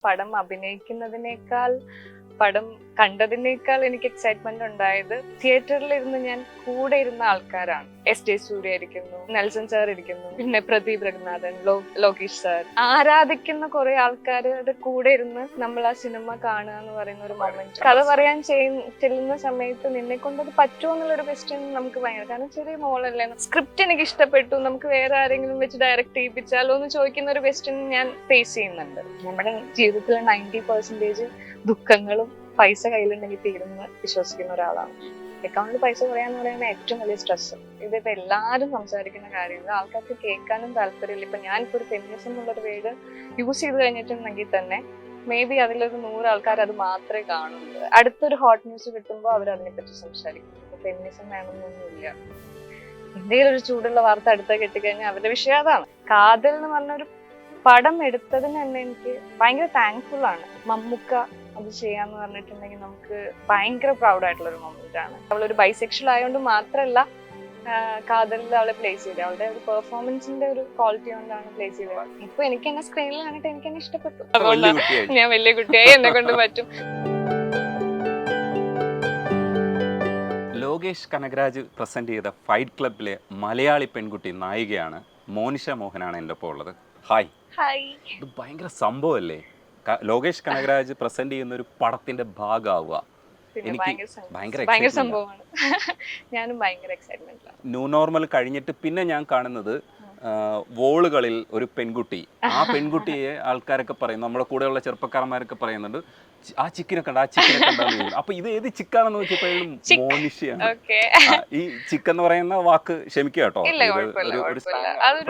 പടം അഭിനയിക്കുന്നതിനേക്കാൾ പടം കണ്ടതിനേക്കാൾ എനിക്ക് എക്സൈറ്റ്മെന്റ് ഉണ്ടായത് തിയേറ്ററിൽ ഇരുന്ന് ഞാൻ കൂടെ ഇരുന്ന ആൾക്കാരാണ്. S.J. സൂര്യ ഇരിക്കുന്നു, നെൽസൺ സാർ ഇരിക്കുന്നു, പിന്നെ പ്രദീപ് രഘുനാഥൻ, ലോകേഷ് സാർ, ആരാധിക്കുന്ന കുറെ ആൾക്കാരുടെ കൂടെ ഇരുന്ന് നമ്മൾ ആ സിനിമ കാണുക എന്ന് പറയുന്ന ഒരു മൊമെന്റ്. കഥ പറയാൻ ചെല്ലുന്ന സമയത്ത് നിന്നെ കൊണ്ട് അത് പറ്റുമോ എന്നുള്ളൊരു ക്വസ്റ്റ്യൻ നമുക്ക് ഭയങ്കര, കാരണം ചെറിയ മോളല്ലേ, സ്ക്രിപ്റ്റ് എനിക്ക് ഇഷ്ടപ്പെട്ടു, നമുക്ക് വേറെ ആരെങ്കിലും വെച്ച് ഡയറക്റ്റ് ചെയ്യിപ്പിച്ചാലോ എന്ന് ചോദിക്കുന്ന ഒരു ക്വസ്റ്റ്യൻ ഞാൻ ഫേസ് ചെയ്യുന്നുണ്ട്. നമ്മുടെ ജീവിതത്തിലെ 90% ദുഃഖങ്ങളും പൈസ കയ്യിലുണ്ടെങ്കിൽ തീരുന്ന വിശ്വസിക്കുന്ന ഒരാളാണ്. അക്കൗണ്ടിൽ പൈസ കുറയാന്ന് പറയുന്ന ഏറ്റവും വലിയ സ്ട്രെസ്. ഇതിപ്പോ എല്ലാവരും സംസാരിക്കുന്ന കാര്യമാണ്, ആൾക്കാർക്ക് കേൾക്കാനും താല്പര്യമില്ല. ഇപ്പൊ ഞാനിപ്പോ ഒരു ഫെമിനിസം എന്നുള്ളൊരു വേർഡ് യൂസ് ചെയ്ത് കഴിഞ്ഞിട്ടുണ്ടെങ്കിൽ തന്നെ മേ ബി അതിലൊരു 100 ആൾക്കാർ അത് മാത്രമേ കാണുള്ളൂ. അടുത്തൊരു ഹോട്ട് ന്യൂസ് കിട്ടുമ്പോൾ അവർ അതിനെപ്പറ്റി സംസാരിക്കും. ഫെമിനിസം വേണമെന്നൊന്നുമില്ല. എന്തെങ്കിലും ഒരു ചൂടുള്ള വാർത്ത അടുത്ത കെട്ടിക്കഴിഞ്ഞാൽ അവരുടെ വിഷയം അതാണ്. കാതൽ എന്ന് പറഞ്ഞൊരു പടം എടുത്തതിന് തന്നെ എനിക്ക് ഭയങ്കര താങ്ക്ഫുൾ ആണ്. മമ്മൂക്ക അത് ചെയ്യാന്ന് പറഞ്ഞിട്ടുണ്ടെങ്കിൽ നമുക്ക് ഭയങ്കര പ്രൗഡ് ആയിട്ടുള്ള ഒരു മൊമെന്റ് ആണ്. അവളൊരു ബൈസെക്ഷൽ ആയതുകൊണ്ട് മാത്രമല്ല കാതലിൽ അവളെ പ്ലേസ് ചെയ്തത്, അവളുടെ ഒരു പെർഫോമൻസിന്റെ ഒരു ക്വാളിറ്റി കൊണ്ടാണ് പ്ലേസ് ചെയ്തത്. ഇപ്പൊ എനിക്ക് എന്നെ സ്ക്രീനിൽ കണ്ടിട്ട് എനിക്ക് എന്നെ ഇഷ്ടപ്പെട്ടു. അതുകൊണ്ടാണ് ഞാൻ വലിയ കുട്ടിയായി, എന്നെ കൊണ്ട് പറ്റും. ലോകേഷ് കനകരാജ് പ്രസന്റ് ചെയ്ത ഫൈറ്റ് ക്ലബിലെ മലയാളി പെൺകുട്ടി നായികയാണ് മോനിഷ മോഹനാണ് എൻ്റെ ഒപ്പം ഉള്ളത്. ഹായ്. ഇത് ഭയങ്കര സംഭവമല്ലേ, ലോകേഷ് കനകരാജ് പ്രസന്റ് ചെയ്യുന്ന ഒരു പടത്തിന്റെ ഭാഗമാവുക. എനിക്ക് ഭയങ്കര സംഭവമാണ്. ഞാനും ഭയങ്കര എക്സൈറ്റ്മെന്റ്. ന്യൂ നോർമൽ കഴിഞ്ഞിട്ട് പിന്നെ ഞാൻ കാണുന്നത് വോളുകളിൽ ഒരു പെൺകുട്ടി, ആ പെൺകുട്ടിയെ ആൾക്കാരൊക്കെ പറയും, നമ്മുടെ കൂടെയുള്ള ചെറുപ്പക്കാരന്മാരൊക്കെ പറയുന്നുണ്ട്, ആ ചിക്കിനെ കണ്ട, ആ ചിക്കിനെ കണ്ടെന്ന്. അപ്പൊ ഇത് ഏത് ചിക്കാണെന്ന് നോക്കിയപ്പോഴും മോനിഷയാണ്. ഈ ചിക്ക് എന്ന് പറയുന്ന വാക്ക് ക്ഷമിക്കുക കേട്ടോ,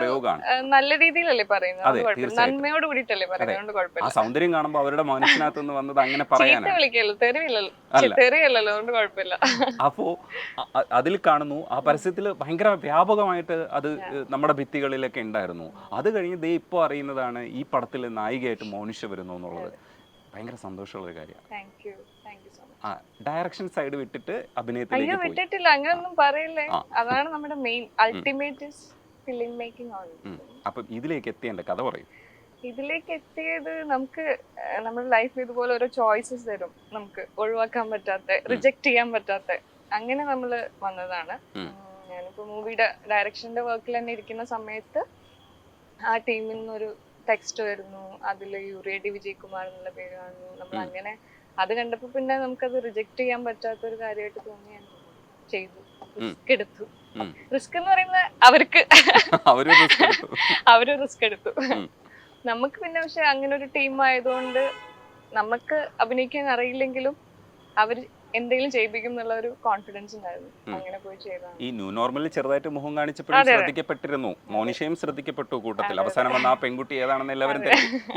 പ്രയോഗമാണ്. നല്ല രീതിയിലല്ലേ പറയുന്നത്, നന്മയോട് കൂടിയിട്ടല്ലേ പറയുന്നത്. ആ സൗന്ദര്യം കാണുമ്പോൾ അവരുടെ മനസ്സിനകത്ത് നിന്ന് വന്നത് അങ്ങനെ പറയാനാണ്. അപ്പോ അതിൽ കാണുന്നു, ആ പരസ്യത്തിൽ ഭയങ്കര വ്യാപകമായിട്ട് അത് നമ്മുടെ ഭിത്തികളിലൊക്കെ ഉണ്ടായിരുന്നു. അത് കഴിഞ്ഞ് ദേ ഇപ്പൊ അറിയുന്നതാണ് ഈ പടത്തിൽ നായികയായിട്ട് മോനിഷ വരുന്നു എന്നുള്ളത്. ഭയങ്കര സന്തോഷമുള്ള കാര്യമാണ്. ഡയറക്ഷൻ സൈഡ് വിട്ടിട്ട് അഭിനയത്തിലേക്ക് വിട്ടിട്ടില്ല, അങ്ങനൊന്നും പറയില്ലേ. അതാണ് നമ്മുടെ മെയിൻ അൾട്ടിമേറ്റ് ഫിലിം മേക്കിംഗ് ആണ്. അപ്പൊ ഇതിലേക്ക് എത്തിയേണ്ട കഥ പറയും. ഇതിലേക്ക് എത്തിയത്, നമുക്ക് നമ്മുടെ ലൈഫിൽ ഇതുപോലെ ഓരോ ചോയ്സസ് തരും, നമുക്ക് ഒഴിവാക്കാൻ പറ്റാത്ത, റിജക്ട് ചെയ്യാൻ പറ്റാത്ത, അങ്ങനെ നമ്മൾ വന്നതാണ്. ഞാനിപ്പോ മൂവിയുടെ ഡയറക്ഷന്റെ വർക്കിൽ തന്നെ ഇരിക്കുന്ന സമയത്ത് ആ ടീമിൽ നിന്നൊരു ടെക്സ്റ്റ് വരുന്നു, അതിൽ യുറേഡി വിജയകുമാർ എന്നുള്ള പേര് കാണുന്നു. നമ്മൾ അങ്ങനെ അത് കണ്ടപ്പോ പിന്നെ നമുക്കത് റിജക്ട് ചെയ്യാൻ പറ്റാത്തൊരു കാര്യമായിട്ട് തോന്നി, ഞാൻ ചെയ്തു, റിസ്ക് എടുത്തു. റിസ്ക് എന്ന് പറയുന്നത് അവര് റിസ്ക് എടുത്തു. നമുക്ക് പിന്നെ പക്ഷെ അങ്ങനെ ഒരു ടീം ആയതുകൊണ്ട് നമുക്ക് അഭിനയിക്കാൻ അറിയില്ലെങ്കിലും അവര് എന്തെങ്കിലും ചെയ്യിപ്പിക്കും എന്നുള്ള ഒരു കോൺഫിഡൻസ് ഉണ്ടായിരുന്നു. അങ്ങനെ പോയി ചെയ്തതാണ്. ഈ ന്യൂ നോർമലിൽ ചെറുതായിട്ട് മുഖം കാണിച്ചപ്പോഴും ശ്രദ്ധിക്കപ്പെട്ടിരുന്നു, മോനിഷയും ശ്രദ്ധിക്കപ്പെട്ടു കൂട്ടത്തിൽ. അവസാനം വന്ന ആ പെൺകുട്ടി ഏതാണെന്ന് എല്ലാവരും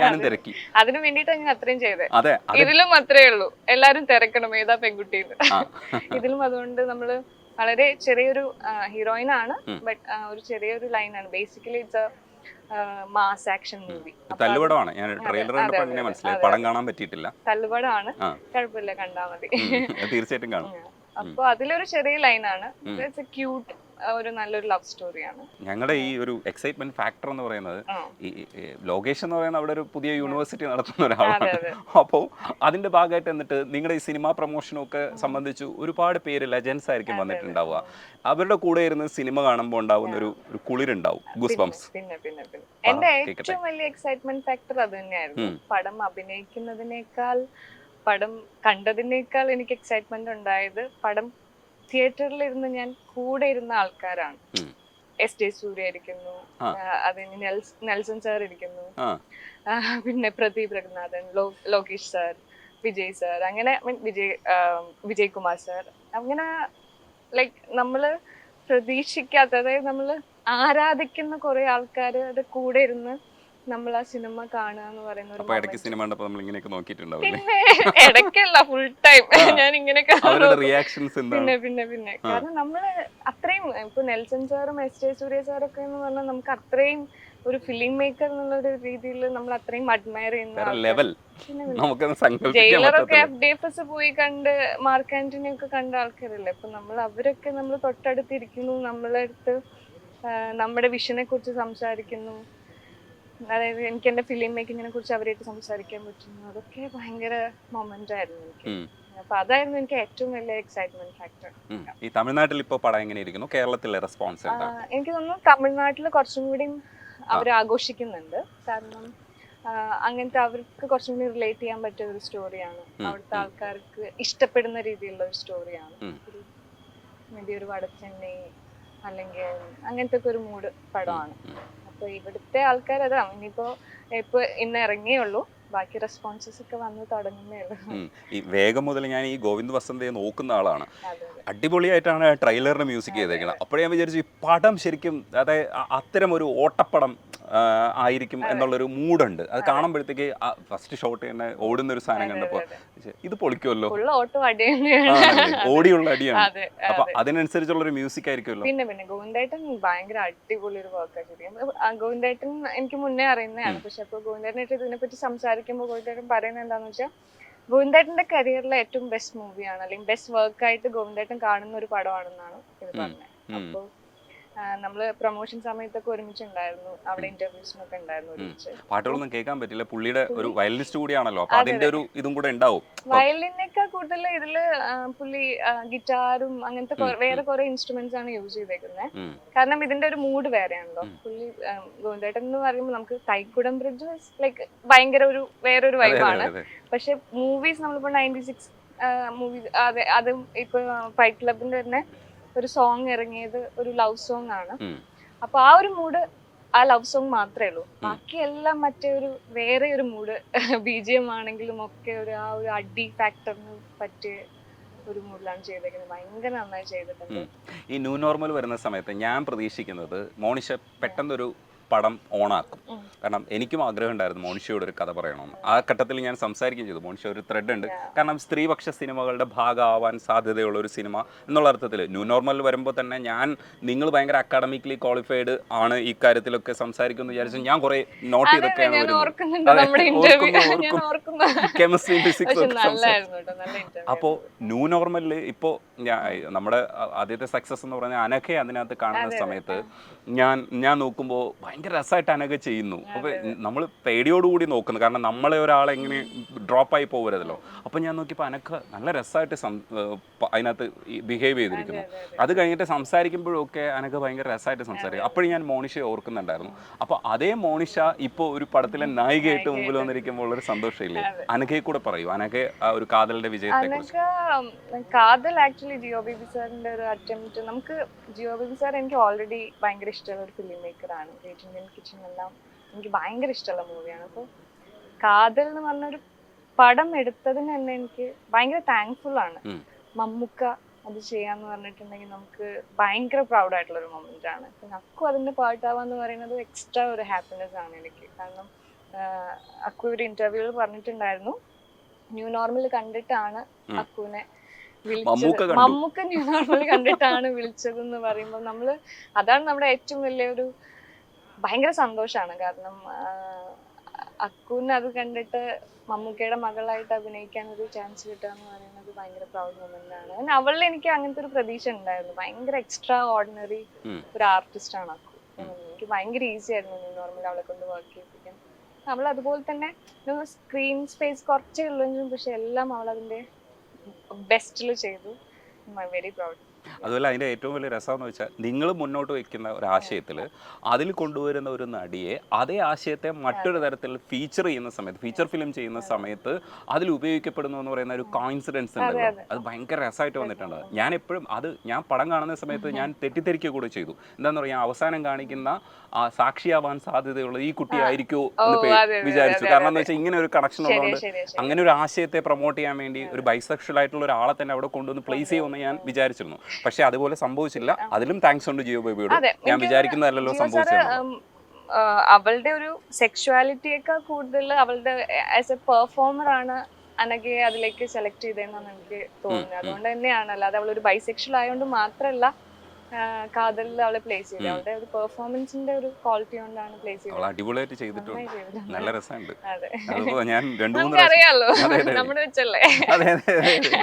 ഞാനും തിരക്കി. അതിനു വേണ്ടിയിട്ടാണ് ഞാൻ അത്രയും ചെയ്തത്. ഇതിലും അത്രേ ഉള്ളൂ, എല്ലാരും തിരക്കണം ഏതാ പെൺകുട്ടിന്ന്. ഇതിലും അതുകൊണ്ട് നമ്മള് വളരെ ചെറിയൊരു ഹീറോയിൻ ആണ്, ബട്ട് ഒരു ചെറിയൊരു ലൈനാണ്. Basically it's mass action movie. തല്ലുപടമാണ്. ഞാൻ ട്രെയിലർ കണ്ടപ്പോൾ അങ്ങനെ മനസ്സിലായി, പടം കാണാൻ പറ്റിയിട്ടില്ല. തല്ലുപടമാണ്, കുഴപ്പമില്ല, കണ്ടാൽ മതി, തീർച്ചയായിട്ടും കാണും. അപ്പൊ അതിലൊരു ചെറിയ ലൈനാണ്, ഇറ്റ്സ് എ ക്യൂട്ട്, ഒരു നല്ലൊരു ലവ് സ്റ്റോറിയാണ്. ഞങ്ങളുടെ ഈ ഒരു എക്സൈറ്റ്മെന്റ് ഫാക്ടർ എന്ന് പറയുന്നത്, ഈ ലോകേഷ് എന്ന് പറയുന്ന അവിടെ ഒരു പുതിയ യൂണിവേഴ്സിറ്റി നടത്തുന്ന ഒരാളാണ്. അപ്പോൾ അതിന്റെ ഭാഗമായിട്ട് എന്നിട്ട് നിങ്ങളുടെ ഈ സിനിമാ പ്രൊമോഷനും ഒക്കെ സംബന്ധിച്ച് ഒരുപാട് പേര് ലെജൻസ് ആയിരിക്കും വന്നിട്ടുണ്ടാവുക. അവരുടെ കൂടെ ഇരുന്ന് സിനിമ കാണുമ്പോൾ ഉണ്ടാവുന്ന ഒരു കുളിരുണ്ടാവും, ഗൂസ് ബംസ്. പിന്നെ എന്റെ ഏറ്റവും വലിയ എക്സൈറ്റ്മെന്റ് ഫാക്ടർ അത് തന്നെയായിരുന്നു. പടം അഭിനയിക്കുന്നതിനേക്കാൾ പടം കണ്ടതിനേക്കാൾ എനിക്ക് എക്സൈറ്റ്മെന്റ് ഉണ്ടായത് പടം തിയേറ്ററിൽ ഇരുന്ന് ഞാൻ കൂടെ ഇരുന്ന ആൾക്കാരാണ്. S.J. സൂര്യ ഇരിക്കുന്നു, അതിന് നെൽസൺ സാർ ഇരിക്കുന്നു, പിന്നെ പ്രദീപ് രഘുനാഥൻ, ലോകേഷ് സാർ, വിജയ് സാർ, അങ്ങനെ വിജയകുമാർ സാർ, അങ്ങനെ ലൈക്ക് നമ്മള് പ്രതീക്ഷിക്കാത്ത, അതായത് നമ്മള് ആരാധിക്കുന്ന കുറെ ആൾക്കാരുടെ കൂടെ ഇരുന്ന് നമ്മൾ ആ സിനിമ കാണുക എന്ന് പറയുന്ന ഒരു, പിന്നെ ഇടയ്ക്കല്ല, ഫുൾ ടൈം ഞാൻ ഇങ്ങനെ പിന്നെ കാരണം നമ്മള് അത്രയും, ഇപ്പൊ നെൽസൺ സാറും S.J. സൂര്യ സാറൊക്കെ എന്ന് പറഞ്ഞാൽ നമുക്ക് അത്രയും ഒരു ഫിലിം മേക്കർ എന്നുള്ള ഒരു രീതിയിൽ നമ്മൾ അത്രയും അഡ്മയർ ചെയ്യുന്ന, ജയിലറൊക്കെ FDFS പോയി കണ്ട് മാർക്ക് ആന്റണി ഒക്കെ കണ്ട ആൾക്കാരല്ലേ. അപ്പൊ അവരൊക്കെ നമ്മൾ തൊട്ടടുത്തിരിക്കുന്നു, നമ്മളെ അടുത്ത് നമ്മുടെ വിഷനെ കുറിച്ച് സംസാരിക്കുന്നു. അതായത് എനിക്ക് എന്റെ ഫിലിം മേക്കിങ്ങിനെ കുറിച്ച് അവരായിട്ട് സംസാരിക്കാൻ പറ്റുന്നു, അതൊക്കെ ഭയങ്കര മൊമെന്റ് ആയിരുന്നു എനിക്ക്. അപ്പൊ അതായിരുന്നു എനിക്ക് ഏറ്റവും വലിയ എക്സൈറ്റ്മെന്റ് ഫാക്ടർ. ഈ തമിഴ്നാട്ടിൽ ഇപ്പോൾ പടം എങ്ങനെ ഇരിക്കുന്നു, കേരളത്തിലെ റെസ്പോൺസ് എന്താ? എനിക്ക് തോന്നുന്നു തമിഴ്നാട്ടിൽ കുറച്ചും കൂടി അവർ ആഘോഷിക്കുന്നുണ്ട്. കാരണം അങ്ങനത്തെ അവർക്ക് കുറച്ചും കൂടി റിലേറ്റ് ചെയ്യാൻ പറ്റിയ ഒരു സ്റ്റോറിയാണ്, അവിടുത്തെ ആൾക്കാർക്ക് ഇഷ്ടപ്പെടുന്ന രീതിയിലുള്ള ഒരു സ്റ്റോറിയാണ്. മേ ബി ഒരു വടച്ചെന്നൈ അല്ലെങ്കിൽ അങ്ങനത്തെ ഒക്കെ ഒരു മൂഡ് പടമാണ്. അപ്പൊ ഇവിടുത്തെ ആൾക്കാർ അതാ ഇപ്പൊ ഇന്ന് ഇറങ്ങിയേ ഉള്ളൂ, ബാക്കി റെസ്പോൺസസ് ഒക്കെ വന്ന് തുടങ്ങുന്നേ ഉള്ളൂ. ഈ വേഗം മുതൽ ഞാൻ ഈ ഗോവിന്ദ് വസന്തയെ നോക്കുന്ന ആളാണ്. അടിപൊളിയായിട്ടാണ് ട്രെയിലറിന്റെ മ്യൂസിക് ചെയ്തേക്കുന്നത്. അപ്പോഴേ ഞാൻ വിചാരിച്ചു ഈ പടം ശരിക്കും അതായത് അത്തരം ഒരു ഓട്ടപ്പടം ആയിരിക്കും എന്നുള്ളൊരു മൂഡുണ്ട്. അത് കാണുമ്പോഴത്തേക്ക് ഫസ്റ്റ് ഷോട്ട് തന്നെ ഓടുന്ന ഒരു സാധനം കണ്ടപ്പോ ഇത് പൊളിക്കുമല്ലോ, ഓടിയുള്ള അടിയാണ്. അപ്പൊ അതിനനുസരിച്ചുള്ള ഒരു മ്യൂസിക് ആയിരിക്കുമല്ലോ. പിന്നെ ഗോവിന്ദേട്ടൻ ഭയങ്കര അടിപൊളി ഒരു വർക്കാണ് ശരിക്കും. ഗോവിന്ദേട്ടൻ എനിക്ക് മുന്നേ അറിയുന്നതാണ്, പക്ഷെ അപ്പൊ ഗോവിന്ദേട്ടനായിട്ട് ഇതിനെപ്പറ്റി സംസാരിക്കുമ്പോൾ ഗോവിന്ദേട്ടൻ പറയുന്നത് എന്താന്ന് വെച്ചാൽ ഗോവിന്ദേട്ടന്റെ കരിയറിലെ ഏറ്റവും ബെസ്റ്റ് മൂവിയാണ്, അല്ലെങ്കിൽ ബെസ്റ്റ് വർക്കായിട്ട് ഗോവിന്ദേട്ടൻ കാണുന്ന ഒരു പടമാണെന്നാണ് ഇത് പറഞ്ഞത്. അപ്പൊ നമ്മള് പ്രൊമോഷൻ സമയത്തൊക്കെ ഒരുമിച്ചുണ്ടായിരുന്നു, അവിടെ ഇന്റർവ്യൂസിനൊക്കെ ഉണ്ടായിരുന്നു ഒരുമിച്ച്. പാട്ടുകളൊന്നും കേൾക്കാൻ പറ്റില്ല, പുള്ളിയുടെ ഒരു വയലിനിസ്റ്റ് കൂടിയാണല്ലോ, അപ്പൊ അതിന്റെ ഒരു ഇതും കൂടെ ഉണ്ടാവും. വയലിനേക്കാൾ കൂടുതൽ ഇതില് പുള്ളി ഗിറ്റാറും അങ്ങനത്തെ വേറെ കുറെ ഇൻസ്ട്രുമെന്റ്സ് ആണ് യൂസ് ചെയ്തേക്കുന്നത്. കാരണം ഇതിന്റെ ഒരു മൂഡ് വേറെയാണല്ലോ. പുള്ളി ഗോവിന്ദേട്ടൻ എന്ന് പറയുമ്പോൾ നമുക്ക് തൈക്കുടം ബ്രിഡ്ജ് ലൈക്ക് ഭയങ്കര ഒരു വേറൊരു വൈബാണ്. പക്ഷെ മൂവീസ് നമ്മളിപ്പോ 96 മൂവീസ് അതും ഇപ്പൊ ഫൈറ്റ് ക്ലബിന്റെ തന്നെ ഒരു സോങ് ഇറങ്ങിയത് ഒരു ലവ് സോങ് ആണ്. അപ്പൊ ആ ഒരു മൂഡ് ആ ലവ് സോങ് മാത്രമേ ഉള്ളൂ, ബാക്കി എല്ലാം മറ്റേ ഒരു വേറെ ഒരു മൂഡ് BGM ആണെങ്കിലും ഒക്കെ ഒരു ആ ഒരു അടി ഫാക്ടറിന് പറ്റിയ ഒരു മൂഡിലാണ് ചെയ്തേക്കുന്നത്. ഭയങ്കര നന്നായി ചെയ്തിട്ടുണ്ട്. ഈ ന്യൂ നോർമൽ വരുന്ന സമയത്ത് ഞാൻ പ്രതീക്ഷിക്കുന്നത് മോണിഷ പെട്ടെന്നൊരു പടം ഓണാക്കും. കാരണം എനിക്കും ആഗ്രഹം ഉണ്ടായിരുന്നു മോണിഷയോട് ഒരു കഥ പറയണമെന്ന്. ആ ഘട്ടത്തിൽ ഞാൻ സംസാരിക്കുകയും ചെയ്തു. മോണിഷ ഒരു ത്രെഡ് ഉണ്ട്, കാരണം സ്ത്രീപക്ഷ സിനിമകളുടെ ഭാഗമാവാൻ സാധ്യതയുള്ള ഒരു സിനിമ എന്നുള്ള അർത്ഥത്തിൽ ന്യൂ നോർമൽ വരുമ്പോൾ തന്നെ നിങ്ങൾ ഭയങ്കര അക്കാഡമിക്കലി ക്വാളിഫൈഡ് ആണ് ഈ കാര്യത്തിലൊക്കെ സംസാരിക്കുമെന്ന് വിചാരിച്ചു ഞാൻ കുറെ നോട്ട് ചെയ്തൊക്കെയാണ് കെമിസ്ട്രി ഫിസിക്സ്. അപ്പോൾ ന്യൂ നോർമലിൽ ഇപ്പോൾ നമ്മുടെ ആദ്യത്തെ സക്സസ് എന്ന് പറഞ്ഞാൽ അനഘയെ അതിനകത്ത് കാണുന്ന സമയത്ത് ഞാൻ നോക്കുമ്പോൾ ഭയങ്കര രസമായിട്ട് അനഘ ചെയ്യുന്നു. അപ്പോൾ നമ്മൾ പേടിയോടുകൂടി നോക്കുന്നു, കാരണം നമ്മളെ ഒരാളെങ്ങനെ ഡ്രോപ്പായി പോകരുതല്ലോ. അപ്പം ഞാൻ നോക്കിയപ്പോൾ അനഘ നല്ല രസമായിട്ട് അതിനകത്ത് ബിഹേവ് ചെയ്തിരിക്കുന്നു. അത് കഴിഞ്ഞിട്ട് സംസാരിക്കുമ്പോഴൊക്കെ അനഘ ഭയങ്കര രസമായിട്ട് സംസാരിക്കും. അപ്പോഴും ഞാൻ മോണിഷയെ ഓർക്കുന്നുണ്ടായിരുന്നു. അപ്പോൾ അതേ മോണിഷ ഇപ്പോൾ ഒരു പടത്തിലെ നായികയായിട്ട് മുമ്പിൽ വന്നിരിക്കുമ്പോൾ ഉള്ളൊരു സന്തോഷമില്ലേ? അനഘയെ കൂടെ പറയൂ, അനഘ ഒരു കാതലിന്റെ വിജയത്തെ കുറിച്ച്. കാതൽ ആക്ച്വലി ജിയോ ബേബി സാറിന്റെ ഒരു അറ്റംപ്റ്റ്. നമുക്ക് ജിയോ ബേബി സാർ എനിക്ക് ഓൾറെഡി ഭയങ്കര ഇഷ്ടമുള്ള ഒരു ഫിലിം മേക്കറാണ്. ഗ്രേറ്റ് ഇന്ത്യൻ കിച്ചൺ എല്ലാം എനിക്ക് ഭയങ്കര ഇഷ്ടമുള്ള മൂവിയാണ്. അപ്പോൾ കാതൽ എന്ന് പറഞ്ഞൊരു പടം എടുത്തതിന് തന്നെ എനിക്ക് ഭയങ്കര താങ്ക്ഫുൾ ആണ്. മമ്മൂക്ക അത് ചെയ്യാന്ന് പറഞ്ഞിട്ടുണ്ടെങ്കിൽ നമുക്ക് ഭയങ്കര പ്രൗഡ് ആയിട്ടുള്ള ഒരു മൊമെന്റ് ആണ്. പിന്നെ അക്കു അതിന്റെ പാട്ടാവാന്ന് പറയുന്നത് എക്സ്ട്രാ ഒരു ഹാപ്പിനെസ് ആണ് എനിക്ക്. കാരണം അക്കു ഒരു ഇന്റർവ്യൂവിൽ പറഞ്ഞിട്ടുണ്ടായിരുന്നു, ന്യൂ നോർമൽ കണ്ടിട്ടാണ് അക്കുവിനെ വിളിച്ചത്, മമ്മൂക്ക ന്യൂ നോർമൽ കണ്ടിട്ടാണ് വിളിച്ചതെന്ന് പറയുമ്പോൾ നമ്മള് അതാണ് നമ്മുടെ ഏറ്റവും വലിയൊരു ഭയങ്കര സന്തോഷമാണ്. കാരണം അക്കുവിനെ അത് കണ്ടിട്ട് മമ്മൂക്കയുടെ മകളായിട്ട് അഭിനയിക്കാൻ ഒരു ചാൻസ് കിട്ടുക എന്ന് പറയുന്നത് ഭയങ്കര പ്രൗഡ് മൊമെന്റ് ആണ്. പിന്നെ അവളിൽ എനിക്ക് അങ്ങനത്തെ ഒരു പ്രതീക്ഷ ഉണ്ടായിരുന്നു. ഭയങ്കര എക്സ്ട്രാ ഓർഡിനറി ഒരു ആർട്ടിസ്റ്റ് ആണ് അക്കു. എനിക്ക് ഭയങ്കര ഈസി ആയിരുന്നു ന്യൂ നോർമൽ അവളെ കൊണ്ട് വർക്ക് ചെയ്യിപ്പിക്കാൻ. അവൾ അതുപോലെ തന്നെ സ്ക്രീൻ സ്പേസ് കുറച്ചേ ഉള്ളെങ്കിലും പക്ഷെ എല്ലാം അവൾ അതിന്റെ ബെസ്റ്റിൽ ചെയ്തു. I am very proud. അതുപോലെ അതിൻ്റെ ഏറ്റവും വലിയ രസം എന്ന് വെച്ചാൽ നിങ്ങൾ മുന്നോട്ട് വയ്ക്കുന്ന ഒരു ആശയത്തിൽ അതിൽ കൊണ്ടുവരുന്ന ഒരു നടിയെ അതേ ആശയത്തെ മറ്റൊരു തരത്തിൽ ഫീച്ചർ ചെയ്യുന്ന സമയത്ത്, ഫീച്ചർ ഫിലിം ചെയ്യുന്ന സമയത്ത് അതിൽ ഉപയോഗിക്കപ്പെടുന്നു എന്ന് പറയുന്ന ഒരു കോയിൻസിഡൻസ് ഉണ്ടല്ലോ, അത് ഭയങ്കര രസമായിട്ട് വന്നിട്ടുണ്ട്. ഞാൻ എപ്പോഴും ഞാൻ പടം കാണുന്ന സമയത്ത് ഞാൻ തെറ്റിദ്ധരിക്കുക കൂടെ ചെയ്തു. എന്താണെന്ന് പറയാ, അവസാനം കാണിക്കുന്ന ആ സാക്ഷിയാവാൻ സാധ്യതയുള്ളത് ഈ കുട്ടിയായിരിക്കുമോ എന്ന് വിചാരിച്ചു. കാരണം എന്ന് വെച്ചാൽ ഇങ്ങനെ ഒരു കണക്ഷൻ ഉള്ളതുകൊണ്ട് അങ്ങനെ ഒരു ആശയത്തെ പ്രൊമോട്ട് ചെയ്യാൻ വേണ്ടി ഒരു ബൈസെക്ഷൽ ആയിട്ടുള്ള ഒരാളെ തന്നെ അവിടെ കൊണ്ടുവന്ന് പ്ലേസ് ചെയ്യുമെന്ന് ഞാൻ വിചാരിച്ചിരുന്നു. പക്ഷെ അതുപോലെ സംഭവിച്ചില്ല. അതിലും താങ്ക്സ് ഉണ്ട് ജിയോ ബേബിയോട്. ഞാൻ വിചാരിക്കുന്നതല്ലോ സംഭവിച്ചത്. അവളുടെ ഒരു സെക്ഷുവാലിറ്റിയേക്കാൾ കൂടുതൽ അവളുടെ ആസ് എ പെർഫോമർ ആണ് അനഘയെ അതിലേക്ക് സെലക്ട് ചെയ്തതെന്നാണ് എനിക്ക് തോന്നുന്നത്. അതുകൊണ്ട് തന്നെയാണ്, അല്ലാതെ അവളൊരു ബൈസെക്ഷൽ ആയതുകൊണ്ട് മാത്രമല്ല കാതലിൽ അവളെ പ്ലേസ് ചെയ്തത്. അവളുടെ ഒരു പെർഫോമൻസിന്റെ ഒരു ക്വാളിറ്റി കൊണ്ടാണ് പ്ലേസ് അവൾ ചെയ്തത്. അടിപൊളിയായിട്ട് ചെയ്തിട്ടുണ്ട്, നല്ല രസമുണ്ട്. അതെ, അതിപ്പോ ഞാൻ 2-3 നമുക്കറിയാലോ നമ്മുടെ വെച്ചല്ലേ. അതെ അതെ അതെ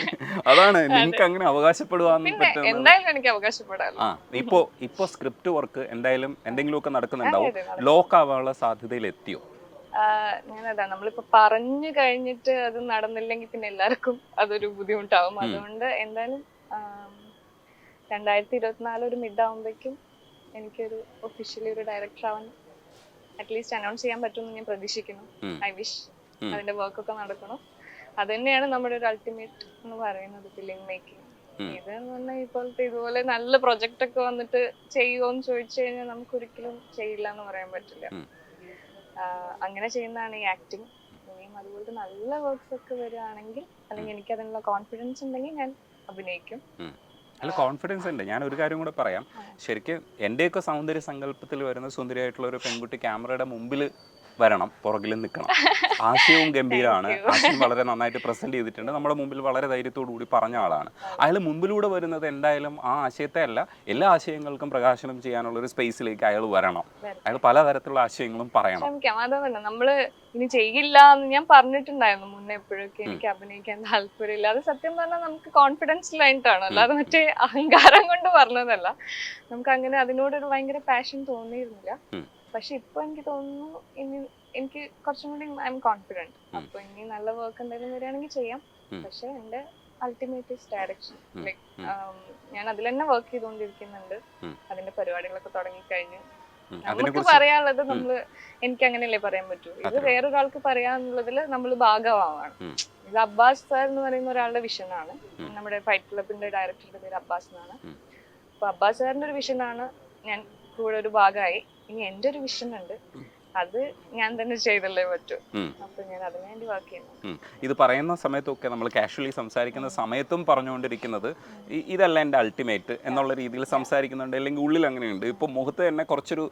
അതാണ് നിങ്ങൾക്ക് അങ്ങനെ അവകാശപ്പെടുവാൻ പിന്നെ പറ്റുന്നത്. എന്തായാലും എനിക്ക് അവകാശപ്പെടാലോ. ഇപ്പൊ സ്ക്രിപ്റ്റ് വർക്ക് എന്തായാലും എന്തെങ്കിലുമൊക്കെ നടക്കുന്നുണ്ടാവും. അതെ, ലോക്ക് ആവാനുള്ള സാധ്യതയിൽ എത്തിയോ? ഞാനതാ നമ്മളിപ്പോ പറഞ്ഞു കഴിഞ്ഞിട്ട് അത് നടന്നില്ലെങ്കിൽ പിന്നെ എല്ലാവർക്കും അതൊരു ബുദ്ധിമുട്ടാവും. അതുകൊണ്ട് എന്തായാലും 2024 ഒരു മിഡ് ആവുമ്പോഴേക്കും എനിക്കൊരു ഒഫീഷ്യലി ഒരു ഡയറക്ടർ ആവാൻ അറ്റ്ലീസ്റ്റ് അനൗൺസ് ചെയ്യാൻ പറ്റുമെന്ന് ഞാൻ പ്രതീക്ഷിക്കുന്നു. ഐ വിഷ് അതിന്റെ വർക്കൊക്കെ നടക്കണം. അത് തന്നെയാണ് നമ്മുടെ ഒരു അൾട്ടിമേറ്റ് എന്ന് പറയുന്നത്, ഫിലിം മേക്കിംഗ്. ഇതെന്ന് പറഞ്ഞാൽ ഇപ്പോഴത്തെ ഇതുപോലെ നല്ല പ്രൊജക്റ്റ് ഒക്കെ വന്നിട്ട് ചെയ്യുമോന്ന് ചോദിച്ചു കഴിഞ്ഞാൽ നമുക്ക് ഒരിക്കലും ചെയ്യില്ല എന്ന് പറയാൻ പറ്റില്ല. അങ്ങനെ ചെയ്യുന്നതാണ് ഈ ആക്ടിങ്. ഇനിയും അതുപോലത്തെ നല്ല വർക്ക്സ് ഒക്കെ വരികയാണെങ്കിൽ, അല്ലെങ്കിൽ എനിക്ക് അതിനുള്ള കോൺഫിഡൻസ് ഉണ്ടെങ്കിൽ ഞാൻ അഭിനയിക്കും. അല്ല, കോൺഫിഡൻസ് ഉണ്ട്. ഞാൻ ഒരു കാര്യം കൂടെ പറയാം. ശരിക്കും എൻ്റെയൊക്കെ സൗന്ദര്യ സങ്കല്പത്തിൽ വരുന്ന സുന്ദരിയായിട്ടുള്ള ഒരു പെൺകുട്ടി ക്യാമറയുടെ മുമ്പിൽ വരണം, പുറകിൽ നിൽക്കണം. ആശയവും ഗംഭീരമാണ്, ആശയം വളരെ നന്നായിട്ട് പ്രസന്റ് ചെയ്തിട്ടുണ്ട്, നമ്മുടെ മുമ്പിൽ വളരെ ധൈര്യത്തോടു കൂടി പറഞ്ഞ ആളാണ്. അയാൾ മുമ്പിലൂടെ വരുന്നത് എന്തായാലും ആ ആശയത്തെ അല്ല, എല്ലാ ആശയങ്ങൾക്കും പ്രകാശനം ചെയ്യാനുള്ള ഒരു സ്പേസിലേക്ക് അയാൾ വരണം. അയാൾ പലതരത്തിലുള്ള ആശയങ്ങളും പറയണം. അതല്ല, നമ്മള് ഇനി ചെയ്യില്ല എന്ന് ഞാൻ പറഞ്ഞിട്ടുണ്ടായിരുന്നു മുന്നേ എപ്പോഴൊക്കെ എനിക്ക് അഭിനയിക്കാൻ താല്പര്യമില്ല. അത് സത്യം പറഞ്ഞാൽ നമുക്ക് കോൺഫിഡൻസിലായിട്ടാണ്, അല്ലാതെ മറ്റേ അഹങ്കാരം കൊണ്ട് പറഞ്ഞതല്ല. നമുക്ക് അങ്ങനെ അതിനോടൊരു ഭയങ്കര പാഷൻ തോന്നിയിരുന്നില്ല. പക്ഷെ ഇപ്പൊ എനിക്ക് തോന്നുന്നു എനിക്ക് കുറച്ചും കൂടി ഐ എം കോൺഫിഡന്റ്. അപ്പൊ ഇനി നല്ല വർക്ക് എന്തെങ്കിലും വരികയാണെങ്കിൽ ചെയ്യാം. പക്ഷെ എന്റെ അൾട്ടിമേറ്റ് ഡയറക്ഷൻ, ലൈക് ഞാൻ അതിൽ തന്നെ വർക്ക് ചെയ്തുകൊണ്ടിരിക്കുന്നുണ്ട്. അതിന്റെ പരിപാടികളൊക്കെ തുടങ്ങിക്കഴിഞ്ഞു. നമുക്ക് പറയാനുള്ളത് എനിക്ക് അങ്ങനെയല്ലേ പറയാൻ പറ്റൂ. ഇത് വേറൊരാൾക്ക് പറയാന്നുള്ളതിൽ നമ്മൾ ഭാഗമാവാണ്. ഇത് അബ്ബാസ് സാർ എന്ന് പറയുന്ന ഒരാളുടെ വിഷനാണ്. നമ്മുടെ ഫൈറ്റ് ക്ലബിന്റെ ഡയറക്ടറുടെ പേര് അബ്ബാസ് എന്നാണ്. അപ്പൊ അബ്ബാസ് സാറിന്റെ ഒരു വിഷനാണ് ഞാൻ കൂടെ ഒരു ഭാഗമായി. ഇനി എന്റെ ഒരു വിഷൻ ഉണ്ട്, അത് ഞാൻ തന്നെ ചെയ്തല്ലേ പറ്റൂ. അപ്പൊ ഞാൻ അതിനു വേണ്ടി വർക്ക് ചെയ്യുന്നു. ഇത് പറയുന്ന സമയത്തൊക്കെ നമ്മൾ കാഷ്വലി സംസാരിക്കുന്ന സമയത്തും പറഞ്ഞുകൊണ്ടിരിക്കുന്നത് ഇതല്ല എൻ്റെ അൾട്ടിമേറ്റ് എന്നുള്ള രീതിയിൽ സംസാരിക്കുന്നുണ്ട്, അല്ലെങ്കിൽ ഉള്ളിൽ അങ്ങനെയുണ്ട്. ഇപ്പൊ മുഖത്ത് തന്നെ കുറച്ചൊരു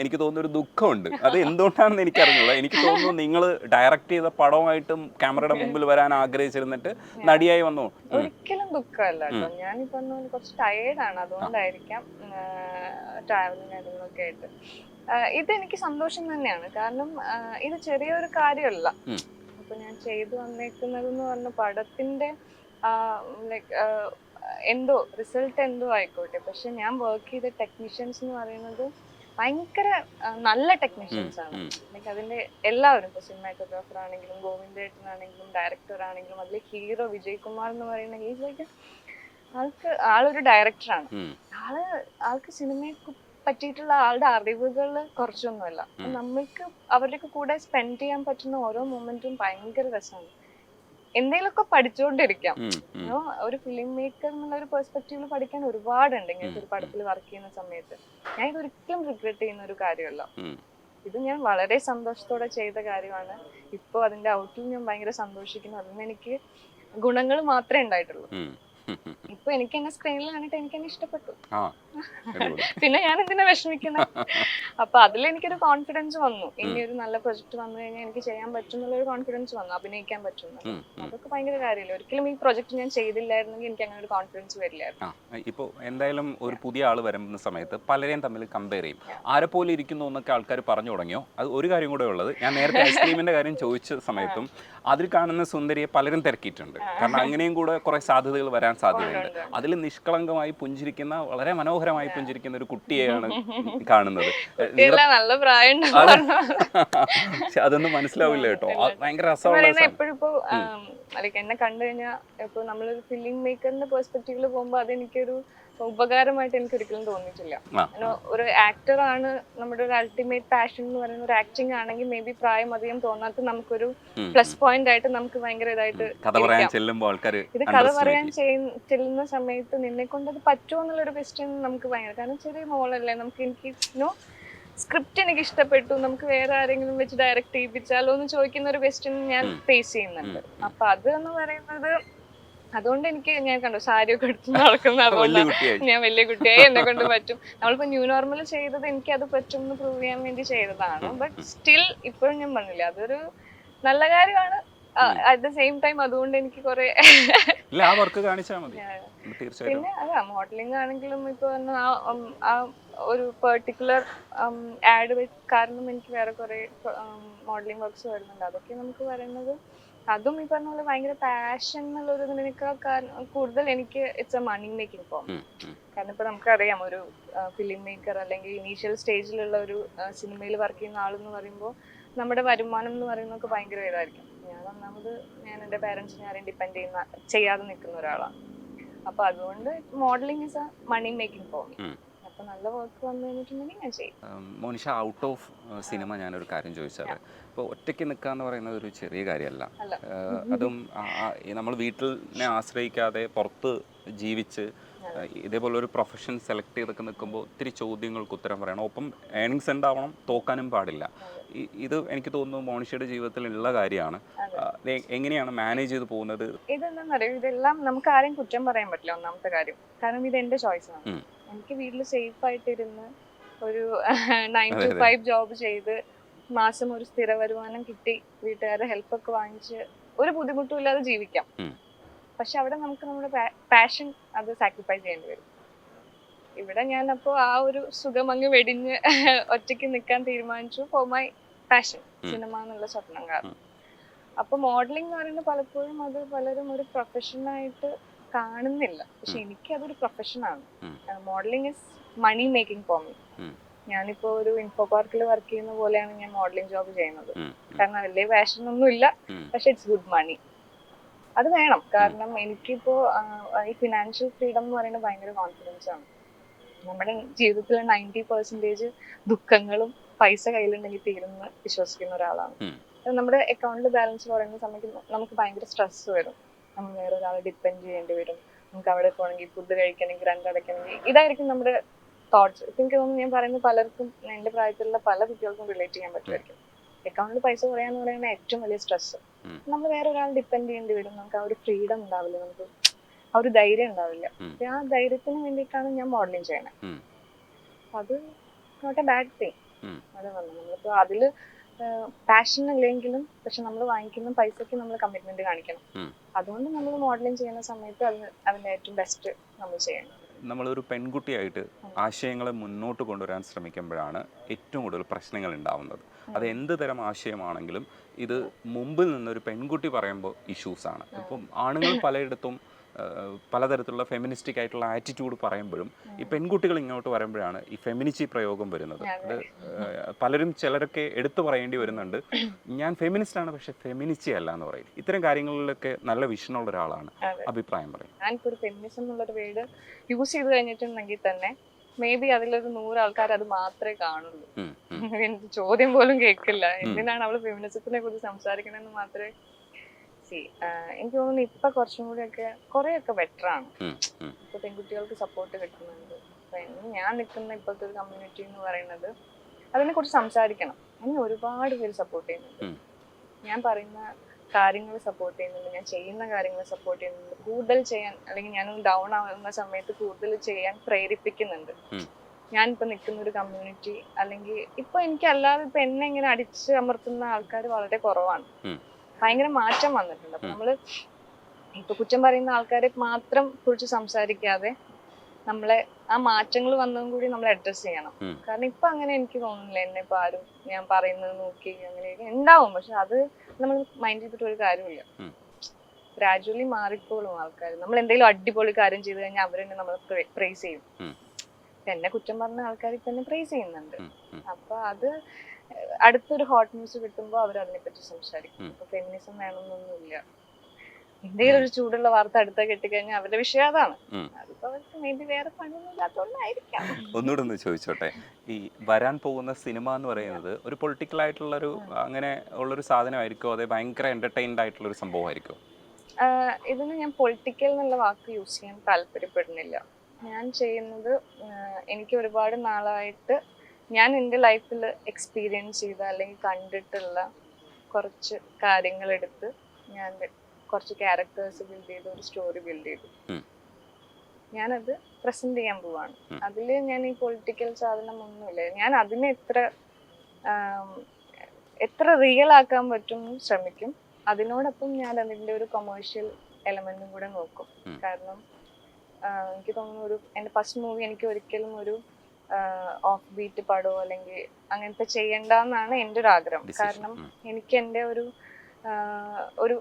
എനിക്ക് തോന്നുന്ന ഒരു ദുഃഖമുണ്ട്. അത് എന്തുകൊണ്ടാണെന്ന് എനിക്കറിഞ്ഞൂടാ. എനിക്ക് തോന്നുന്നു നിങ്ങൾ ഡയറക്റ്റ് ചെയ്ത പടവുമായിട്ടും ക്യാമറയുടെ മുമ്പിൽ വരാൻ ആഗ്രഹിച്ചിരുന്നിട്ട് നടിയായി വന്നു. ഒരിക്കലും ദുഃഖമല്ല കേട്ടോ. ഞാനിപ്പോ കുറച്ച് ടയേർഡാണ്, അതുകൊണ്ടായിരിക്കാം ട്രാവലിംഗ് കാര്യങ്ങളൊക്കെ ആയിട്ട്. ഇതെനിക്ക് സന്തോഷം തന്നെയാണ്, കാരണം ഇത് ചെറിയൊരു കാര്യമല്ല. അപ്പൊ ഞാൻ ചെയ്തു വന്നേക്കുന്നത് എന്ന് പറഞ്ഞ പടത്തിന്റെ ലൈക്ക് എന്തോ റിസൾട്ട് എന്തോ ആയിക്കോട്ടെ, പക്ഷെ ഞാൻ വർക്ക് ചെയ്ത ടെക്നീഷ്യൻസ് എന്ന് പറയുന്നത് ഭയങ്കര നല്ല ടെക്നീഷ്യൻസ് ആണ്. ലൈക്ക് അതിന്റെ എല്ലാവരും, ഇപ്പൊ സിനിമാറ്റോഗ്രാഫർ ആണെങ്കിലും ഗോവിന്ദേട്ടനാണെങ്കിലും ഡയറക്ടർ ആണെങ്കിലും അതിലെ ഹീറോ വിജയ് കുമാർ എന്ന് പറയുന്ന ഹീസ് ലൈക്ക് ആളൊരു ഡയറക്ടറാണ്. ആൾക്ക് സിനിമയെ പറ്റിയിട്ടുള്ള ആളുടെ അറിവുകൾ കുറച്ചൊന്നുമല്ല. നമ്മൾക്ക് അവരുടെയൊക്കെ കൂടെ സ്പെൻഡ് ചെയ്യാൻ പറ്റുന്ന ഓരോ മൊമെന്റും ഭയങ്കര രസമാണ്. എന്തെങ്കിലുമൊക്കെ പഠിച്ചുകൊണ്ടിരിക്കാം. ഒരു ഫിലിം മേക്കർ എന്നുള്ള ഒരു പെർസ്പെക്റ്റീവിൽ പഠിക്കാൻ ഒരുപാടുണ്ട് ഇങ്ങനത്തെ ഒരു പടത്തിൽ വർക്ക് ചെയ്യുന്ന സമയത്ത്. ഞാൻ ഇതൊരിക്കലും റിഗ്രറ്റ് ചെയ്യുന്ന ഒരു കാര്യമല്ല. ഇത് ഞാൻ വളരെ സന്തോഷത്തോടെ ചെയ്ത കാര്യമാണ്. ഇപ്പൊ അതിന്റെ ഔട്ടിൽ ഞാൻ ഭയങ്കര സന്തോഷിക്കുന്നു. അതിന് എനിക്ക് ഗുണങ്ങൾ മാത്രമേ ഉണ്ടായിട്ടുള്ളൂ. ഇപ്പൊ എനിക്ക് എന്നെ സ്ക്രീനിൽ കണ്ടിട്ട് എനിക്ക് എന്നെ ഇഷ്ടപ്പെട്ടു. പിന്നെ ഞാൻ എന്തിനാ വിഷമിക്കുന്നത്? അപ്പൊ അതിൽ എനിക്കൊരു കോൺഫിഡൻസ് വന്നു. ഇനി ഒരു നല്ല പ്രൊജക്ട് വന്നു കഴിഞ്ഞാൽ എനിക്ക് ചെയ്യാൻ പറ്റും എന്നുള്ളൊരു കോൺഫിഡൻസ് വന്നു, അഭിനയിക്കാൻ പറ്റും. അതൊക്കെ ഭയങ്കര കാര്യമില്ല. ഒരിക്കലും ഈ പ്രൊജക്ട് ഞാൻ ചെയ്തില്ലായിരുന്നെങ്കിൽ എനിക്ക് അങ്ങനെ ഒരു കോൺഫിഡൻസ് വരില്ലായിരുന്നു. ഇപ്പോൾ എന്തായാലും ഒരു പുതിയ ആൾ വരുന്ന സമയത്ത് പലരെയും തമ്മിൽ കമ്പയർ ചെയ്യും. ആരെ പോലെ ഇരിക്കുന്നു എന്നൊക്കെ ആൾക്കാർ പറഞ്ഞു തുടങ്ങിയോ? അത് ഒരു കാര്യം കൂടെ ഉള്ളത്, ഞാൻ നേരത്തെ ഐസ്ക്രീമിന്റെ കാര്യം ചോദിച്ച സമയത്തും അതിൽ കാണുന്ന സുന്ദരിയെ പലരും തിരക്കിയിട്ടുണ്ട്. കാരണം അങ്ങനെയും കൂടെ കുറെ സാധ്യതകൾ വരാൻ സാധ്യതയുണ്ട്. അതിൽ നിഷ്കളങ്കമായി പുഞ്ചിരിക്കുന്ന, വളരെ മനോഹരമായി പുഞ്ചിരിക്കുന്ന ഒരു കുട്ടിയെയാണ് കാണുന്നത്. അതൊന്നും മനസ്സിലാവില്ല കേട്ടോ, ഭയങ്കര രസമുള്ള. എപ്പോഴിപ്പോ എന്നെ കണ്ടു കഴിഞ്ഞാൽ ഇപ്പൊ നമ്മളൊരു ഫിലിം മേക്കറിന്റെ പെർസ്പെക്റ്റീവില് പോകുമ്പോ അതെനിക്കൊരു ഉപകാരമായിട്ട് എനിക്ക് ഒരിക്കലും തോന്നിയിട്ടില്ല. ഒരു ആക്ടർ ആണ് നമ്മുടെ ഒരു അൾട്ടിമേറ്റ് പാഷൻ എന്ന് പറയുന്ന ഒരു ആക്ടിങ് ആണെങ്കിൽ മേ ബി പ്രായം അധികം തോന്നാത്ത നമുക്കൊരു പ്ലസ് പോയിന്റ് ആയിട്ട് നമുക്ക് ഭയങ്കര ഇതായിട്ട് ഇത് കഥ പറയാൻ ചെല്ലുന്ന സമയത്ത് നിന്നെ കൊണ്ട് അത് പറ്റുമോ എന്നുള്ളൊരു ക്വസ്റ്റ്യൻ നമുക്ക് ഭയങ്കര, കാരണം ചെറിയ മോളല്ലേ, നമുക്ക് എനിക്ക് സ്ക്രിപ്റ്റ് എനിക്ക് ഇഷ്ടപ്പെട്ടു, നമുക്ക് വേറെ ആരെങ്കിലും വെച്ച് ഡയറക്റ്റ് ചെയ്യിപ്പിച്ചാലോ എന്ന് ചോദിക്കുന്ന ഒരു ക്വസ്റ്റ്യൻ ഞാൻ ഫേസ് ചെയ്യുന്നുണ്ട്. അപ്പൊ അത് എന്ന് പറയുന്നത്, അതുകൊണ്ട് എനിക്ക് ഞാൻ കണ്ടു സാരിയൊക്കെ എടുത്ത് നടക്കുന്നത്, അതുകൊണ്ട് ഞാൻ വലിയ കുട്ടിയായി, എന്നെ കൊണ്ട് പറ്റും. നമ്മളിപ്പോ ന്യൂ നോർമൽ ചെയ്തത് എനിക്ക് അത് പറ്റും എന്ന് പ്രൂവ് ചെയ്യാൻ വേണ്ടി ചെയ്തതാണ്. ബട്ട് സ്റ്റിൽ ഇപ്പോഴും ഞാൻ പറഞ്ഞില്ല, അതൊരു നല്ല കാര്യമാണ്. അറ്റ് ദ സെയിം ടൈം അതുകൊണ്ട് എനിക്ക് കുറെ ഇല്ല, ആ വർക്ക് കാണിച്ചാൽ മതി തീർച്ചയായിട്ടും. പിന്നെ അതാ മോഡലിംഗ് ആണെങ്കിലും ഇപ്പൊ ആ ഒരു പെർട്ടിക്കുലർ ആഡ് കാരണം എനിക്ക് വേറെ കുറെ മോഡലിംഗ് വർക്ക്സ് വരുന്നുണ്ട്. അതൊക്കെ നമുക്ക് പറയുന്നത് അതും ഈ പറഞ്ഞ പോലെ ഭയങ്കര പാഷൻ എന്നുള്ളൊരു ഇതിനേക്കാൾ കൂടുതൽ എനിക്ക് it's a money making form. കാരണം ഇപ്പൊ നമുക്കറിയാം ഒരു ഫിലിം മേക്കർ അല്ലെങ്കിൽ ഇനീഷ്യൽ സ്റ്റേജിലുള്ള ഒരു സിനിമയിൽ വർക്ക് ചെയ്യുന്ന ആളെന്ന് പറയുമ്പോൾ നമ്മുടെ വരുമാനം എന്ന് പറയുന്നതൊക്കെ ഭയങ്കര ഇതായിരിക്കും. ഞാൻ എൻ്റെ പാരൻസിനെ ആരെയും ഡിപ്പെൻഡ് ചെയ്യാതെ നിൽക്കുന്ന ഒരാളാണ്. അപ്പൊ അതുകൊണ്ട് modeling is a money making form. അപ്പൊ നല്ല വർക്ക് വന്നു കഴിഞ്ഞിട്ടുണ്ടെങ്കിൽ ഞാൻ ചെയ്യും. മോനിഷ, ഔട്ട് ഓഫ് സിനിമ ഞാനൊരു കാര്യം ചോദിച്ചാൽ, ഇപ്പോൾ ഒറ്റയ്ക്ക് നിൽക്കുക എന്ന് പറയുന്നത് ഒരു ചെറിയ കാര്യമല്ല. അതും നമ്മൾ വീട്ടിനെ ആശ്രയിക്കാതെ പുറത്ത് ജീവിച്ച് ഇതേപോലെ ഒരു പ്രൊഫഷൻ സെലക്ട് ചെയ്തൊക്കെ നിൽക്കുമ്പോൾ ഒത്തിരി ചോദ്യങ്ങൾക്ക് ഉത്തരം പറയണം. ഒപ്പം ഏണിങ്സ് ഉണ്ടാവണം, തോക്കാനും പാടില്ല. ഇത് എനിക്ക് തോന്നുന്നു മോനിഷയുടെ ജീവിതത്തിൽ ഉള്ള കാര്യമാണ്. എങ്ങനെയാണ് മാനേജ് ചെയ്ത് പോകുന്നത്? ഇതെന്താണെന്നറിയോ, ഇതെല്ലാം നമുക്ക് ആരെയും കുറ്റം പറയാൻ പറ്റില്ല. ഒന്നാമത്തെ കാര്യം, കാരണം ഇത് എന്റെ ചോയ്സ് ആണ്. എനിക്ക് വീട്ടിൽ സേഫ് ആയിട്ടിരുന്ന് ഒരു 9 to 5 ജോബ് ചെയ്ത് മാസം ഒരു സ്ഥിര വരുമാനം കിട്ടി വീട്ടുകാരുടെ ഹെൽപ്പൊക്കെ വാങ്ങിച്ച് ഒരു ബുദ്ധിമുട്ടും ഇല്ലാതെ ജീവിക്കാം. പക്ഷെ അവിടെ നമുക്ക് നമ്മുടെ പാഷൻ അത് സാക്രിഫൈസ് ചെയ്യേണ്ടി വരും. ഇവിടെ ഞാൻ അപ്പോ ആ ഒരു സുഖം അങ്ങ് വെടിഞ്ഞ് ഒറ്റയ്ക്ക് നിൽക്കാൻ തീരുമാനിച്ചു. ഫോർ മൈ പാഷൻ, സിനിമ എന്നുള്ള സ്വപ്നം കാരണം. അപ്പൊ മോഡലിംഗ് എന്ന് പറയുന്നത് പലപ്പോഴും അത് പലരും ഒരു പ്രൊഫഷനായിട്ട് കാണുന്നില്ല. പക്ഷെ എനിക്ക് അതൊരു പ്രൊഫഷനാണ്. Modelling is money making for me. ഞാനിപ്പോ ഒരു ഇൻഫോ പാർക്കിൽ വർക്ക് ചെയ്യുന്ന പോലെയാണ് ഞാൻ മോഡലിംഗ് ജോബ് ചെയ്യുന്നത്. കാരണം വലിയ പാഷൻ ഒന്നും ഇല്ല, പക്ഷെ ഇറ്റ്സ് ഗുഡ് മണി. അത് വേണം. കാരണം എനിക്കിപ്പോ ഈ ഫിനാൻഷ്യൽ ഫ്രീഡം എന്ന് പറയുന്നത് ഭയങ്കര കോൺഫിഡൻസ് ആണ്. നമ്മുടെ ജീവിതത്തിലെ 90% ദുഃഖങ്ങളും പൈസ കയ്യിലുണ്ടെങ്കിൽ തീരുമെന്ന് വിശ്വസിക്കുന്ന ഒരാളാണ്. നമ്മുടെ അക്കൗണ്ടിൽ ബാലൻസ് പറയുന്ന സമയത്ത് നമുക്ക് ഭയങ്കര സ്ട്രെസ് വരും. നമ്മൾ വേറെ ഒരാളെ ഡിപ്പെൻഡ് ചെയ്യേണ്ടി വരും. നമുക്ക് അവിടെ പോകണമെങ്കിൽ, ഫുഡ് കഴിക്കണമെങ്കിൽ, റെന്റ് അടയ്ക്കണമെങ്കിൽ, ഇതായിരിക്കും നമ്മുടെ തോട്ട്സ്. ഇപ്പൊ എനിക്ക് തോന്നുന്നു ഞാൻ പറയുന്നത് പലർക്കും, എന്റെ പ്രായത്തിലുള്ള പല കുട്ടികൾക്കും റിലേറ്റ് ചെയ്യാൻ പറ്റുമായിരിക്കും. അക്കൗണ്ടിൽ പൈസ കുറയാന്ന് പറയുന്നത് ഏറ്റവും വലിയ സ്ട്രെസ്. നമ്മൾ വേറെ ഒരാൾ ഡിപ്പെൻഡ് ചെയ്യേണ്ടി വരും. നമുക്ക് ആ ഒരു ഫ്രീഡം ഉണ്ടാവില്ല, നമുക്ക് ആ ഒരു ധൈര്യം ഉണ്ടാവില്ല. ആ ധൈര്യത്തിന് വേണ്ടിയിട്ടാണ് ഞാൻ മോഡലിംഗ് ചെയ്യണത്. അത് നോട്ട് എ ബാഡ് തിങ്. അത് നമ്മളിപ്പോ അതില് പാഷൻ ഇല്ലെങ്കിലും പക്ഷെ നമ്മൾ വാങ്ങിക്കുന്ന പൈസക്ക് നമ്മൾ കമ്മിറ്റ്മെന്റ് കാണിക്കണം. അതുകൊണ്ട് നമ്മൾ മോഡലിംഗ് ചെയ്യുന്ന സമയത്ത് അതിന്റെ ഏറ്റവും ബെസ്റ്റ് നമ്മൾ ചെയ്യണം. നമ്മളൊരു പെൺകുട്ടിയായിട്ട് ആശയങ്ങളെ മുന്നോട്ട് കൊണ്ടുവരാൻ ശ്രമിക്കുമ്പോഴാണ് ഏറ്റവും കൂടുതൽ പ്രശ്നങ്ങൾ ഉണ്ടാവുന്നത്. അത് എന്ത് തരം ആശയമാണെങ്കിലും ഇത് മുമ്പിൽ നിന്നൊരു പെൺകുട്ടി പറയുമ്പോൾ ഇഷ്യൂസാണ്. ഇപ്പം ആണുങ്ങൾ പലയിടത്തും പലതരത്തിലുള്ള ഫെമിനിസ്റ്റിക് ആയിട്ടുള്ള ആറ്റിറ്റ്യൂഡ് പറയുമ്പോഴും ഈ പെൺകുട്ടികൾ ഇങ്ങോട്ട് വരുമ്പോഴാണ് ഈ ഫെമിനിറ്റി പ്രയോഗം വരുന്നത്. അത് പലരും ചിലരൊക്കെ എടുത്തു പറയേണ്ടി വരുന്നുണ്ട്, ഞാൻ ഫെമിനിസ്റ്റ് ആണ് പക്ഷെ ഫെമിനിറ്റി അല്ല എന്ന് പറയും. ഇത്തരം കാര്യങ്ങളിലൊക്കെ നല്ല വിഷനുള്ള ഒരാളാണ്, അഭിപ്രായം പറയും. ഞാനിപ്പോൾ ഒരു ഫെമിനിസം എന്നുള്ളൊരു വേർഡ് യൂസ് ചെയ്ത് കഴിഞ്ഞിട്ടുണ്ടെങ്കിൽ തന്നെ മേ ബി അതിലൊരു 100 ആൾക്കാർ അത് മാത്രമേ കാണുള്ളൂ. എനിക്ക് ചോദ്യം പോലും കേൾക്കില്ല, എന്തിനാണ് അവള് ഫെമിനിസത്തിനെ കുറിച്ച് സംസാരിക്കണമെന്ന് മാത്രമേ. എനിക്ക് തോന്നുന്നു ഇപ്പൊ കുറച്ചും കൂടി ഒക്കെ കുറെയൊക്കെ ബെറ്റർ ആണ്. ഇപ്പൊ പെൺകുട്ടികൾക്ക് സപ്പോർട്ട് കിട്ടുന്നുണ്ട്. ഞാൻ നിൽക്കുന്ന ഇപ്പോഴത്തെ ഒരു കമ്മ്യൂണിറ്റി എന്ന് പറയുന്നത് അതിനെ കുറിച്ച് സംസാരിക്കണം. എന്നെ ഒരുപാട് പേര് സപ്പോർട്ട് ചെയ്യുന്നുണ്ട്. ഞാൻ പറയുന്ന കാര്യങ്ങൾ സപ്പോർട്ട് ചെയ്യുന്നുണ്ട്, ഞാൻ ചെയ്യുന്ന കാര്യങ്ങൾ സപ്പോർട്ട് ചെയ്യുന്നുണ്ട്. കൂടുതൽ ചെയ്യാൻ, അല്ലെങ്കിൽ ഞാനൊന്ന് ഡൗൺ ആവുന്ന സമയത്ത് കൂടുതൽ ചെയ്യാൻ പ്രേരിപ്പിക്കുന്നുണ്ട്. ഞാനിപ്പോ നിൽക്കുന്ന ഒരു കമ്മ്യൂണിറ്റി, അല്ലെങ്കിൽ ഇപ്പൊ എനിക്ക് അല്ലാതെ ഇപ്പൊ എന്നെ ഇങ്ങനെ അടിച്ച് അമർത്തുന്ന ആൾക്കാർ വളരെ കുറവാണ്. ഭയങ്കര മാറ്റം വന്നിട്ടുണ്ട്. അപ്പൊ നമ്മള് ഇപ്പൊ കുറ്റം പറയുന്ന ആൾക്കാരെ മാത്രം കുറിച്ച് സംസാരിക്കാതെ നമ്മളെ ആ മാറ്റങ്ങൾ വന്നതും കൂടി നമ്മൾ അഡ്രസ് ചെയ്യണം. കാരണം ഇപ്പൊ അങ്ങനെ എനിക്ക് തോന്നുന്നില്ല എന്നെ ഇപ്പൊ ആരും ഞാൻ പറയുന്നത് നോക്കി അങ്ങനെയൊക്കെ ഉണ്ടാവും. പക്ഷെ അത് നമ്മൾ മൈൻഡ് ചെയ്തിട്ട് ഒരു കാര്യമില്ല. ഗ്രാജുവലി മാറിക്കോളും ആൾക്കാർ. നമ്മൾ എന്തെങ്കിലും അടിപൊളി കാര്യം ചെയ്ത് കഴിഞ്ഞാൽ അവരെന്നെ നമ്മൾ പ്രൈസ് ചെയ്യും. എന്നെ കുറ്റം പറഞ്ഞ ആൾക്കാർ ഇപ്പൊ എന്നെ പ്രൈസ് ചെയ്യുന്നുണ്ട്. അപ്പൊ അത് അടുത്തൊരു ഹോട്ട് ന്യൂസ് കിട്ടുമ്പോൾ അവർ അതിനെപ്പറ്റി സംസാരിക്കും. ഇപ്പൊ ഫെമിനിസം വേണമെന്നൊന്നുമില്ല. എന്തെങ്കിലും ഒരു ചൂടുള്ള വാർത്ത അടുത്ത കെട്ടിക്കഴിഞ്ഞാൽ അവരുടെ വിഷയം അതാണ്. അതിപ്പോ അവർക്ക് മേ ബി വേറെ പണിയൊന്നും ഇല്ലാത്തതുകൊണ്ടായിരിക്കാം. ഒന്നുകൂടെ ഒന്ന് ചോദിച്ചോട്ടെ, ഈ വരാൻ പോകുന്ന സിനിമ എന്ന് പറയുന്നത് ഒരു പൊളിറ്റിക്കൽ ആയിട്ടുള്ളൊരു അങ്ങനെ ഉള്ളൊരു സാധനമായിരിക്കും, അതേ ഭയങ്കര എന്റർടൈൻഡ് ആയിട്ടുള്ളൊരു സംഭവമായിരിക്കും? ഇതിന് ഞാൻ പൊളിറ്റിക്കൽ എന്നുള്ള വാക്ക് യൂസ് ചെയ്യാൻ താല്പര്യപ്പെടുന്നില്ല. ഞാൻ ചെയ്യുന്നത് എനിക്ക് ഒരുപാട് നാളായിട്ട് ഞാൻ എൻ്റെ ലൈഫിൽ എക്സ്പീരിയൻസ് ചെയ്ത അല്ലെങ്കിൽ കണ്ടിട്ടുള്ള കുറച്ച് കാര്യങ്ങൾ എടുത്ത് ഞാൻ കുറച്ച് ക്യാരക്ടേഴ്സ് ബിൽഡ് ചെയ്ത് ഒരു സ്റ്റോറി ബിൽഡ് ചെയ്തു. ഞാനത് പ്രസന്റ് ചെയ്യാൻ പോവാണ്. അതിൽ ഞാൻ ഈ പൊളിറ്റിക്കൽ സാധനം ഒന്നുമില്ല. ഞാൻ അതിനെ എത്ര റിയൽ ആക്കാൻ പറ്റും ശ്രമിക്കും. അതിനോടൊപ്പം ഞാൻ അതിന്റെ ഒരു കൊമേഴ്ഷ്യൽ എലമെന്റും കൂടെ നോക്കും. കാരണം എനിക്ക് തോന്നുന്നു എന്റെ ഫസ്റ്റ് മൂവി എനിക്ക് ഒരിക്കലും ഒരു ഓഫ് ബീറ്റ് പടോ അല്ലെങ്കിൽ അങ്ങനത്തെ ചെയ്യണ്ടെന്നാണ് എൻ്റെ ഒരു ആഗ്രഹം. കാരണം എനിക്ക് എൻ്റെ ഒരു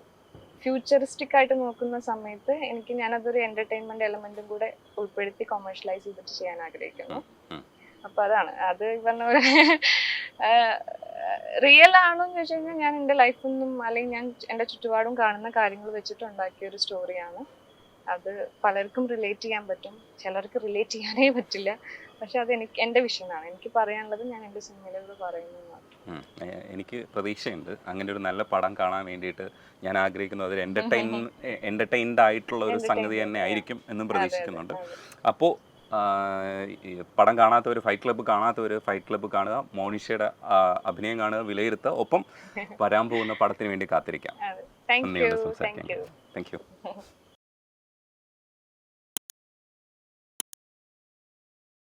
ഫ്യൂച്ചറിസ്റ്റിക് ആയിട്ട് നോക്കുന്ന സമയത്ത് ഞാനതൊരു എന്റർടൈൻമെന്റ് എലമെന്റും കൂടെ ഉൾപ്പെടുത്തി കൊമേഴ്ഷ്യലൈസ് ചെയ്തിട്ട് ചെയ്യാൻ ആഗ്രഹിക്കുന്നു. അപ്പൊ അതാണ് അത് പറഞ്ഞ പോലെ റിയൽ ആണോ എന്ന് ചോദിച്ചു കഴിഞ്ഞാൽ ഞാൻ എൻ്റെ ലൈഫിൽ നിന്നും അല്ലെങ്കിൽ ഞാൻ എൻ്റെ ചുറ്റുപാടും കാണുന്ന കാര്യങ്ങൾ വെച്ചിട്ട് ഉണ്ടാക്കിയ ഒരു സ്റ്റോറിയാണ്. അത് പലർക്കും റിലേറ്റ് ചെയ്യാൻ പറ്റും, ചിലർക്ക് റിലേറ്റ് ചെയ്യാനേ പറ്റില്ല. പക്ഷെ അത് എൻ്റെ വിഷനാണ്. എനിക്ക് പറയാനുള്ളത് ഞാൻ എൻ്റെ സിനിമയിലൂടെ പറയുന്നു. എനിക്ക് പ്രതീക്ഷയുണ്ട് അങ്ങനെ ഒരു നല്ല പടം കാണാൻ വേണ്ടിയിട്ട്. ഞാൻ ആഗ്രഹിക്കുന്നത് ഒരു എൻ്റർടൈൻഡ് ആയിട്ടുള്ള ഒരു സംഗതി തന്നെ ആയിരിക്കും എന്നും പ്രതീക്ഷിക്കുന്നുണ്ട്. അപ്പോൾ പടം കാണാത്തവർ, ഫൈറ്റ് ക്ലബ്ബ് കാണുക, മോണിഷയുടെ അഭിനയം കാണുക, വിലയിരുത്തുക, ഒപ്പം വരാൻ പോകുന്ന പടത്തിന് വേണ്ടി കാത്തിരിക്കാം. നന്ദിയുണ്ട് സംസാരിക്കാൻ. Thank you.